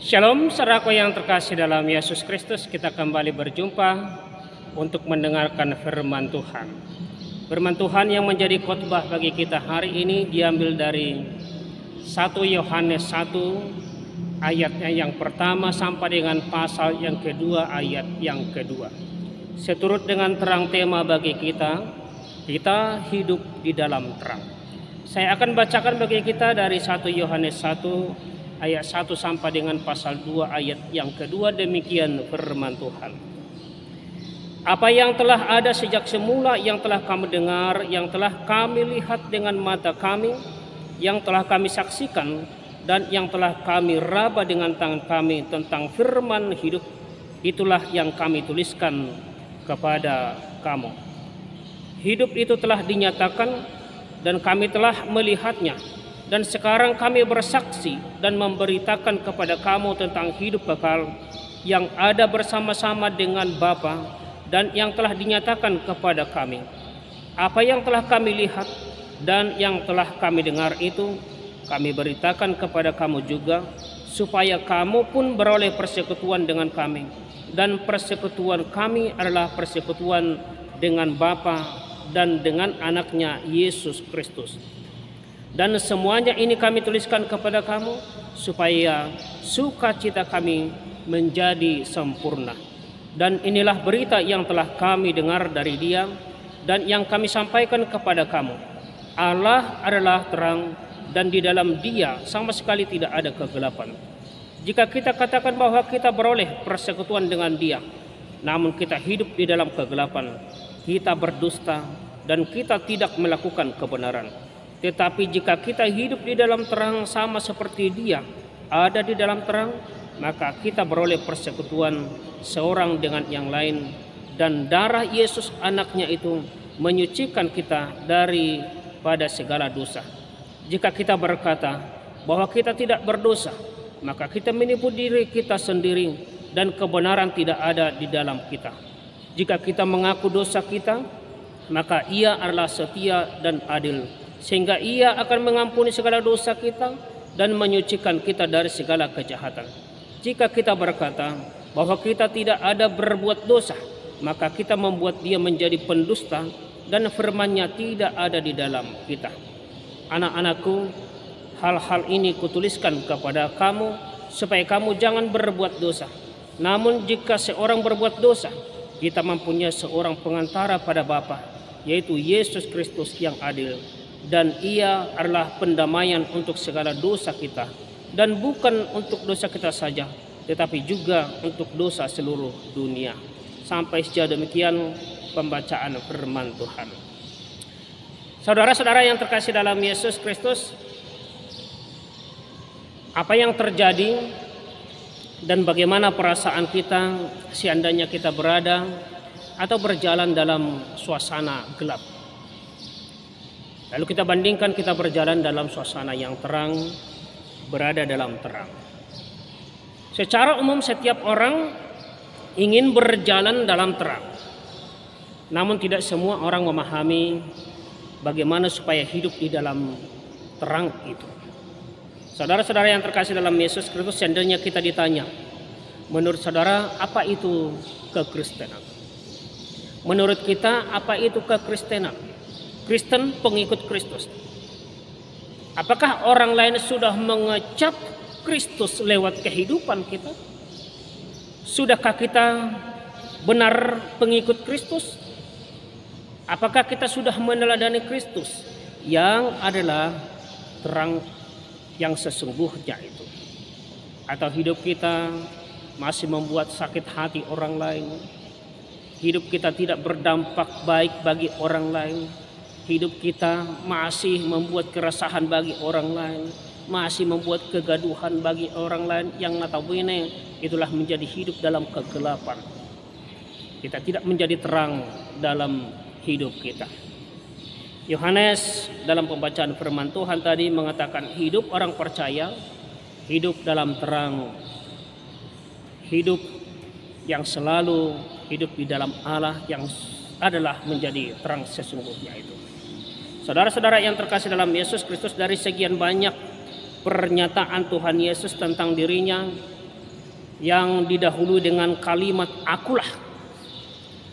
Shalom, saudaraku yang terkasih dalam Yesus Kristus, kita kembali berjumpa untuk mendengarkan firman Tuhan. Firman Tuhan yang menjadi khotbah bagi kita hari ini diambil dari 1 Yohanes 1 ayatnya yang pertama sampai dengan pasal yang kedua ayat yang kedua. Seturut dengan terang tema bagi kita hidup di dalam terang. Saya akan bacakan bagi kita dari 1 Yohanes 1 ayat 1 sampai dengan pasal 2 ayat yang kedua. Demikian firman Tuhan. Apa yang telah ada sejak semula, yang telah kami dengar, yang telah kami lihat dengan mata kami, yang telah kami saksikan, dan yang telah kami raba dengan tangan kami tentang firman hidup, itulah yang kami tuliskan kepada kamu. Hidup itu telah dinyatakan dan kami telah melihatnya. Dan sekarang kami bersaksi dan memberitakan kepada kamu tentang hidup kekal yang ada bersama-sama dengan Bapa dan yang telah dinyatakan kepada kami. Apa yang telah kami lihat dan yang telah kami dengar itu kami beritakan kepada kamu juga, supaya kamu pun beroleh persekutuan dengan kami. Dan persekutuan kami adalah persekutuan dengan Bapa dan dengan anaknya Yesus Kristus. Dan semuanya ini kami tuliskan kepada kamu supaya sukacita kami menjadi sempurna. Dan inilah berita yang telah kami dengar dari Dia dan yang kami sampaikan kepada kamu. Allah adalah terang dan di dalam Dia sama sekali tidak ada kegelapan. Jika kita katakan bahwa kita beroleh persekutuan dengan Dia, namun kita hidup di dalam kegelapan, kita berdusta dan kita tidak melakukan kebenaran. Tetapi jika kita hidup di dalam terang sama seperti Dia ada di dalam terang, maka kita beroleh persekutuan seorang dengan yang lain, dan darah Yesus anaknya itu menyucikan kita daripada segala dosa. Jika kita berkata bahwa kita tidak berdosa, maka kita menipu diri kita sendiri dan kebenaran tidak ada di dalam kita. Jika kita mengaku dosa kita, maka Ia adalah setia dan adil, sehingga Ia akan mengampuni segala dosa kita dan menyucikan kita dari segala kejahatan. Jika kita berkata bahwa kita tidak ada berbuat dosa, maka kita membuat Dia menjadi pendusta dan firman-Nya tidak ada di dalam kita. Anak-anakku, hal-hal ini kutuliskan kepada kamu supaya kamu jangan berbuat dosa. Namun jika seorang berbuat dosa, kita mempunyai seorang pengantara pada Bapa, yaitu Yesus Kristus yang adil. Dan Ia adalah pendamaian untuk segala dosa kita, dan bukan untuk dosa kita saja, tetapi juga untuk dosa seluruh dunia. Sampai sejauh demikian pembacaan firman Tuhan. Saudara-saudara yang terkasih dalam Yesus Kristus, apa yang terjadi dan bagaimana perasaan kita seandainya kita berada atau berjalan dalam suasana gelap? Lalu kita bandingkan, kita berjalan dalam suasana yang terang, berada dalam terang. Secara umum setiap orang ingin berjalan dalam terang. Namun tidak semua orang memahami bagaimana supaya hidup di dalam terang itu. Saudara-saudara yang terkasih dalam Yesus Kristus, seandainya kita ditanya, menurut saudara apa itu kekristenan? Menurut kita apa itu kekristenan? Kristen, pengikut Kristus. Apakah orang lain sudah mengecap Kristus lewat kehidupan kita? Sudahkah kita benar pengikut Kristus? Apakah kita sudah meneladani Kristus yang adalah terang yang sesungguhnya itu? Atau hidup kita masih membuat sakit hati orang lain? Hidup kita tidak berdampak baik bagi orang lain? Hidup kita masih membuat keresahan bagi orang lain, masih membuat kegaduhan bagi orang lain, yang notabene itulah menjadi hidup dalam kegelapan. Kita tidak menjadi terang dalam hidup kita. Yohanes dalam pembacaan firman Tuhan tadi mengatakan hidup orang percaya, hidup dalam terang, hidup yang selalu hidup di dalam Allah yang adalah menjadi terang sesungguhnya itu. Saudara-saudara yang terkasih dalam Yesus Kristus, dari sekian banyak pernyataan Tuhan Yesus tentang dirinya, yang didahului dengan kalimat akulah.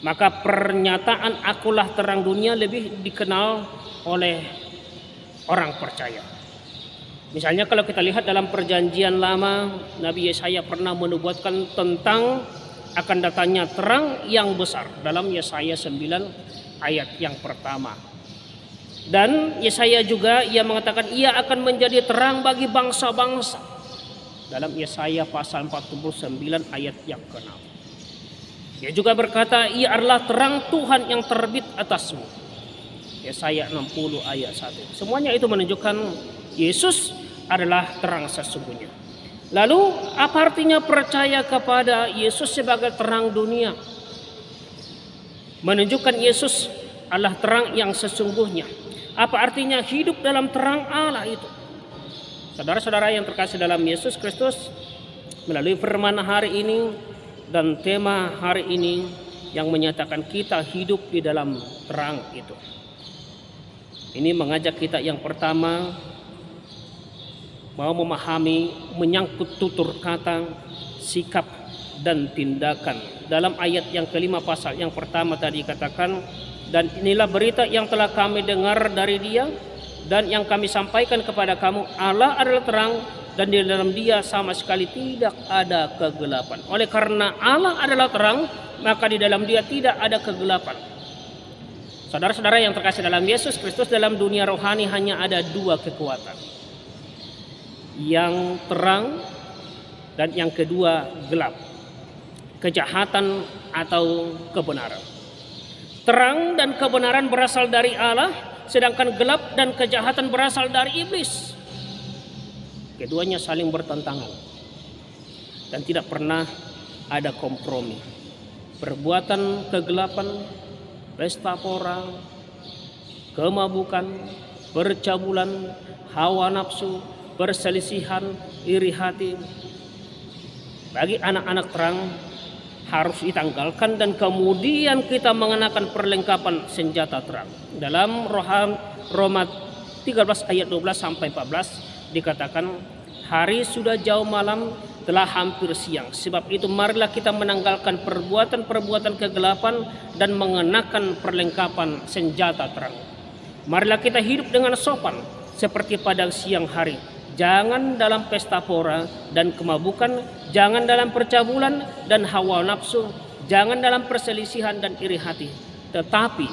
Maka pernyataan akulah terang dunia lebih dikenal oleh orang percaya. Misalnya kalau kita lihat dalam perjanjian lama, Nabi Yesaya pernah menubuatkan tentang akan datangnya terang yang besar dalam Yesaya 9 ayat yang pertama. Dan Yesaya juga ia mengatakan ia akan menjadi terang bagi bangsa-bangsa dalam Yesaya pasal 49 ayat yang ke-6. Dia juga berkata ia adalah terang Tuhan yang terbit atasmu. Yesaya 60 ayat 1. Semuanya itu menunjukkan Yesus adalah terang sesungguhnya. Lalu apa artinya percaya kepada Yesus sebagai terang dunia? Menunjukkan Yesus adalah terang yang sesungguhnya. Apa artinya hidup dalam terang Allah itu? Saudara-saudara yang terkasih dalam Yesus Kristus, melalui firman hari ini dan tema hari ini yang menyatakan kita hidup di dalam terang itu. Ini mengajak kita yang pertama mau memahami menyangkut tutur kata, sikap dan tindakan. Dalam ayat yang kelima pasal yang pertama tadi katakan, dan inilah berita yang telah kami dengar dari Dia dan yang kami sampaikan kepada kamu, Allah adalah terang dan di dalam Dia sama sekali tidak ada kegelapan. Oleh karena Allah adalah terang, maka di dalam Dia tidak ada kegelapan. Saudara-saudara yang terkasih dalam Yesus Kristus, dalam dunia rohani hanya ada dua kekuatan. Yang terang dan yang kedua gelap. Kejahatan atau kebenaran. Terang dan kebenaran berasal dari Allah, sedangkan gelap dan kejahatan berasal dari iblis. Keduanya saling bertentangan dan tidak pernah ada kompromi. Perbuatan kegelapan, pesta pora, kemabukan, percabulan, hawa nafsu, perselisihan, iri hati, bagi anak-anak terang harus ditanggalkan dan kemudian kita mengenakan perlengkapan senjata terang. Dalam Roma 13 ayat 12 sampai 14 dikatakan, hari sudah jauh malam, telah hampir siang. Sebab itu marilah kita menanggalkan perbuatan-perbuatan kegelapan dan mengenakan perlengkapan senjata terang. Marilah kita hidup dengan sopan seperti pada siang hari. Jangan dalam pesta pora dan kemabukan, jangan dalam percabulan dan hawa nafsu, jangan dalam perselisihan dan iri hati. Tetapi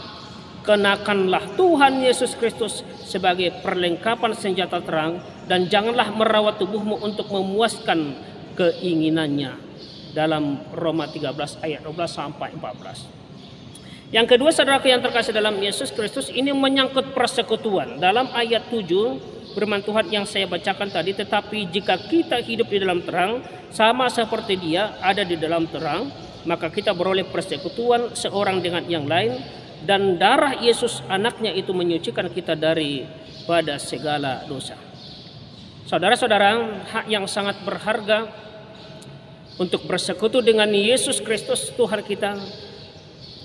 kenakanlah Tuhan Yesus Kristus sebagai perlengkapan senjata terang, dan janganlah merawat tubuhmu untuk memuaskan keinginannya. Dalam Roma 13 ayat 12 sampai 14. Yang kedua, saudaraku yang terkasih dalam Yesus Kristus, ini menyangkut persekutuan. Dalam ayat 7 firman Tuhan yang saya bacakan tadi, tetapi jika kita hidup di dalam terang sama seperti Dia ada di dalam terang, maka kita beroleh persekutuan seorang dengan yang lain, dan darah Yesus anaknya itu menyucikan kita daripada segala dosa. Saudara-saudara, hak yang sangat berharga untuk bersekutu dengan Yesus Kristus Tuhan kita,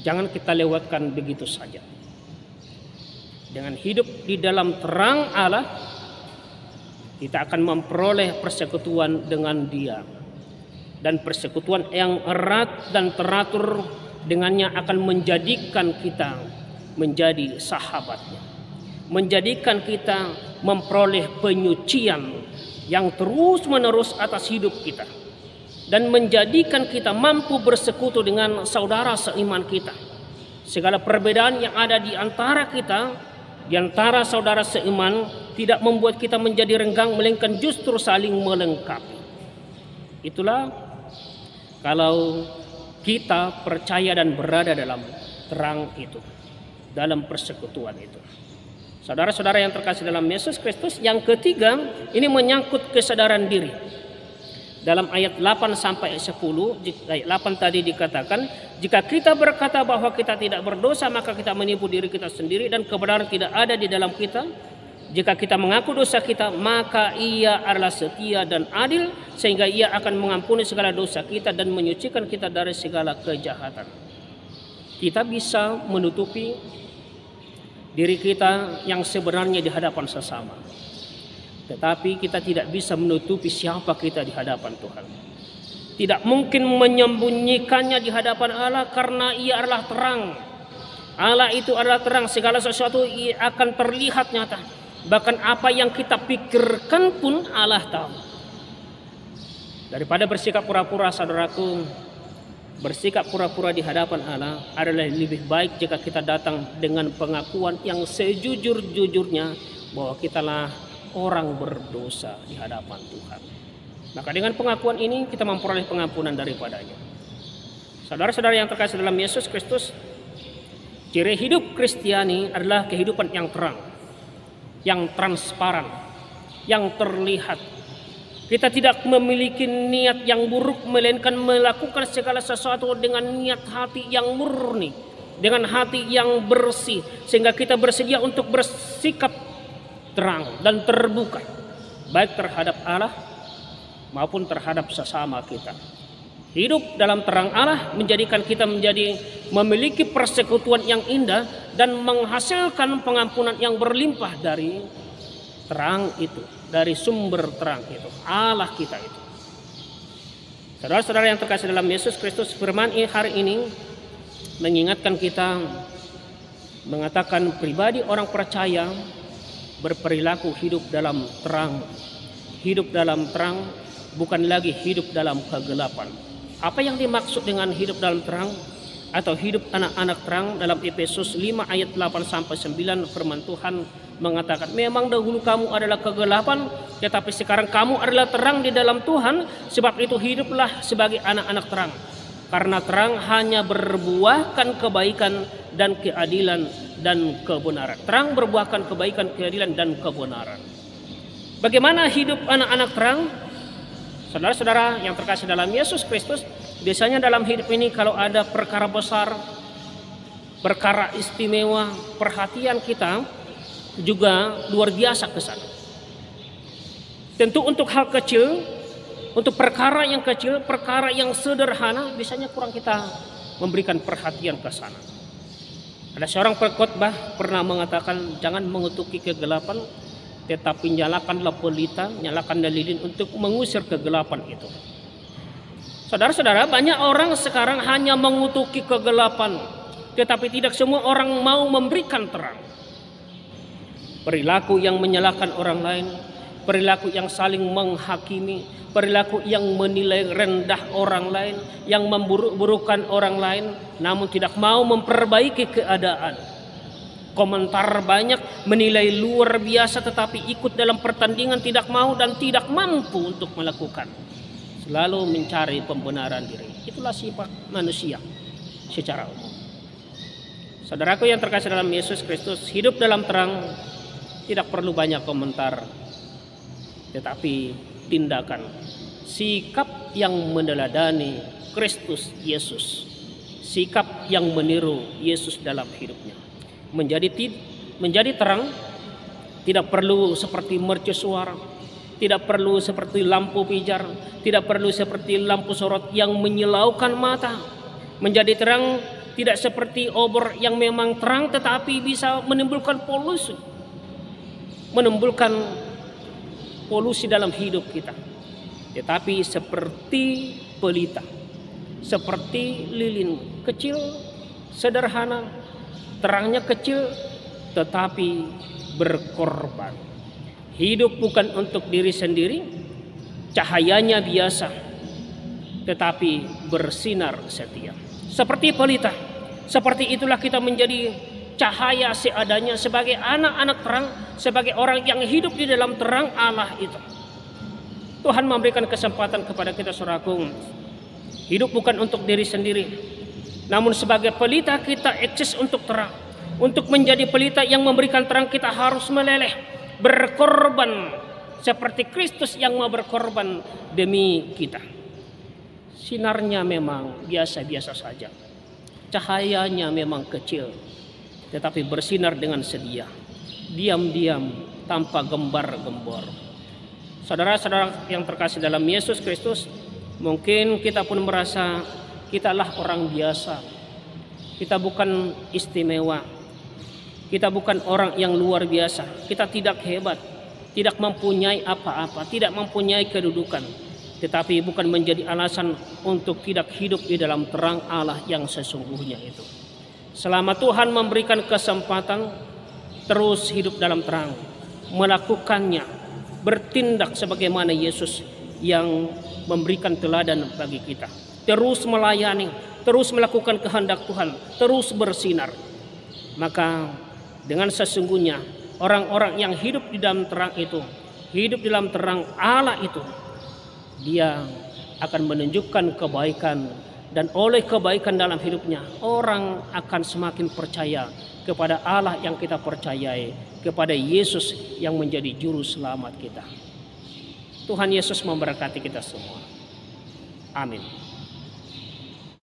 jangan kita lewatkan begitu saja. Dengan hidup di dalam terang Allah, kita akan memperoleh persekutuan dengan Dia. Dan persekutuan yang erat dan teratur dengannya akan menjadikan kita menjadi sahabatnya. Menjadikan kita memperoleh penyucian yang terus menerus atas hidup kita. Dan menjadikan kita mampu bersekutu dengan saudara seiman kita. Segala perbedaan yang ada di antara kita, di antara saudara seiman, tidak membuat kita menjadi renggang, melainkan justru saling melengkapi. Itulah kalau kita percaya dan berada dalam terang itu, dalam persekutuan itu. Saudara-saudara yang terkasih dalam Yesus Kristus, yang ketiga ini menyangkut kesadaran diri. Dalam ayat 8 sampai 10, ayat 8 tadi dikatakan, jika kita berkata bahwa kita tidak berdosa, maka kita menipu diri kita sendiri dan kebenaran tidak ada di dalam kita. Jika kita mengaku dosa kita, maka Ia adalah setia dan adil, sehingga Ia akan mengampuni segala dosa kita dan menyucikan kita dari segala kejahatan. Kita bisa menutupi diri kita yang sebenarnya di hadapan sesama, tetapi kita tidak bisa menutupi siapa kita di hadapan Tuhan. tidak mungkin menyembunyikannya di hadapan Allah karena Ia adalah terang. Allah itu adalah terang, segala sesuatu akan terlihat nyata. Bahkan apa yang kita pikirkan pun Allah tahu. Daripada bersikap pura-pura, saudaraku, bersikap pura-pura di hadapan Allah adalah lebih baik jika kita datang dengan pengakuan yang sejujur-jujurnya bahwa kitalah orang berdosa di hadapan Tuhan. Maka dengan pengakuan ini kita memperoleh pengampunan daripadanya. Saudara-saudara yang terkasih dalam Yesus Kristus, ciri hidup Kristiani adalah kehidupan yang terang, yang transparan, yang terlihat. Kita tidak memiliki niat yang buruk, melainkan melakukan segala sesuatu dengan niat hati yang murni, dengan hati yang bersih, sehingga kita bersedia untuk bersikap terang dan terbuka, baik terhadap Allah maupun terhadap sesama kita. Hidup dalam terang Allah menjadikan kita memiliki persekutuan yang indah dan menghasilkan pengampunan yang berlimpah dari terang itu, dari sumber terang itu, Allah kita itu. Saudara-saudara yang terkasih dalam Yesus Kristus, firman hari ini mengingatkan kita, mengatakan pribadi orang percaya berperilaku hidup dalam terang. Hidup dalam terang, bukan lagi hidup dalam kegelapan. Apa yang dimaksud dengan hidup dalam terang atau hidup anak-anak terang? Dalam Efesus 5 ayat 8-9 firman Tuhan mengatakan, memang dahulu kamu adalah kegelapan, tetapi sekarang kamu adalah terang di dalam Tuhan. Sebab itu hiduplah sebagai anak-anak terang. Karena terang hanya berbuahkan kebaikan dan keadilan dan kebenaran. Terang berbuahkan kebaikan, keadilan dan kebenaran. Bagaimana hidup anak-anak terang? Saudara-saudara yang terkasih dalam Yesus Kristus, biasanya dalam hidup ini kalau ada perkara besar, perkara istimewa, perhatian kita juga luar biasa ke sana. Tentu untuk hal kecil, untuk perkara yang kecil, perkara yang sederhana, biasanya kurang kita memberikan perhatian ke sana. Ada seorang pengkhotbah pernah mengatakan, jangan mengutuki kegelapan, tetapi nyalakanlah pelita, nyalakanlah lilin untuk mengusir kegelapan itu. Saudara-saudara, banyak orang sekarang hanya mengutuki kegelapan, tetapi tidak semua orang mau memberikan terang. Perilaku yang menyalahkan orang lain, perilaku yang saling menghakimi, perilaku yang menilai rendah orang lain, yang memburuk-burukan orang lain, namun tidak mau memperbaiki keadaan. Komentar banyak, menilai luar biasa, tetapi ikut dalam pertandingan tidak mau dan tidak mampu untuk melakukan. Selalu mencari pembenaran diri. Itulah sifat manusia secara umum. Saudaraku yang terkasih dalam Yesus Kristus, hidup dalam terang tidak perlu banyak komentar, tetapi tindakan, sikap yang meneladani Kristus Yesus, sikap yang meniru Yesus dalam hidupnya. Menjadi terang, tidak perlu seperti mercusuar, tidak perlu seperti lampu pijar, tidak perlu seperti lampu sorot yang menyilaukan mata. Menjadi terang tidak seperti obor yang memang terang tetapi bisa menimbulkan polusi, dalam hidup kita. Tetapi seperti pelita, seperti lilin kecil, sederhana, terangnya kecil tetapi berkorban. Hidup bukan untuk diri sendiri, cahayanya biasa tetapi bersinar setia. Seperti pelita, seperti itulah kita menjadi cahaya seadanya sebagai anak-anak terang, sebagai orang yang hidup di dalam terang Allah itu. Tuhan memberikan kesempatan kepada kita, saudaraku, hidup bukan untuk diri sendiri, namun sebagai pelita kita eksis untuk terang. Untuk menjadi pelita yang memberikan terang, kita harus meleleh, berkorban seperti Kristus yang mau berkorban demi kita. Sinarnya memang biasa-biasa saja, cahayanya memang kecil, tetapi bersinar dengan sedia, diam-diam tanpa gembar-gembor. Saudara-saudara yang terkasih dalam Yesus Kristus, mungkin kita pun merasa kitalah orang biasa, kita bukan istimewa, kita bukan orang yang luar biasa, kita tidak hebat, tidak mempunyai apa-apa, tidak mempunyai kedudukan. tetapi bukan menjadi alasan untuk tidak hidup di dalam terang Allah yang sesungguhnya itu. Selama Tuhan memberikan kesempatan, terus hidup dalam terang, melakukannya, bertindak sebagaimana Yesus yang memberikan teladan bagi kita. Terus melayani, terus melakukan kehendak Tuhan, terus bersinar. Maka dengan sesungguhnya orang-orang yang hidup di dalam terang itu, hidup di dalam terang Allah itu, dia akan menunjukkan kebaikan, dan oleh kebaikan dalam hidupnya orang akan semakin percaya kepada Allah yang kita percayai, kepada Yesus yang menjadi juru selamat kita. Tuhan Yesus memberkati kita semua. Amin.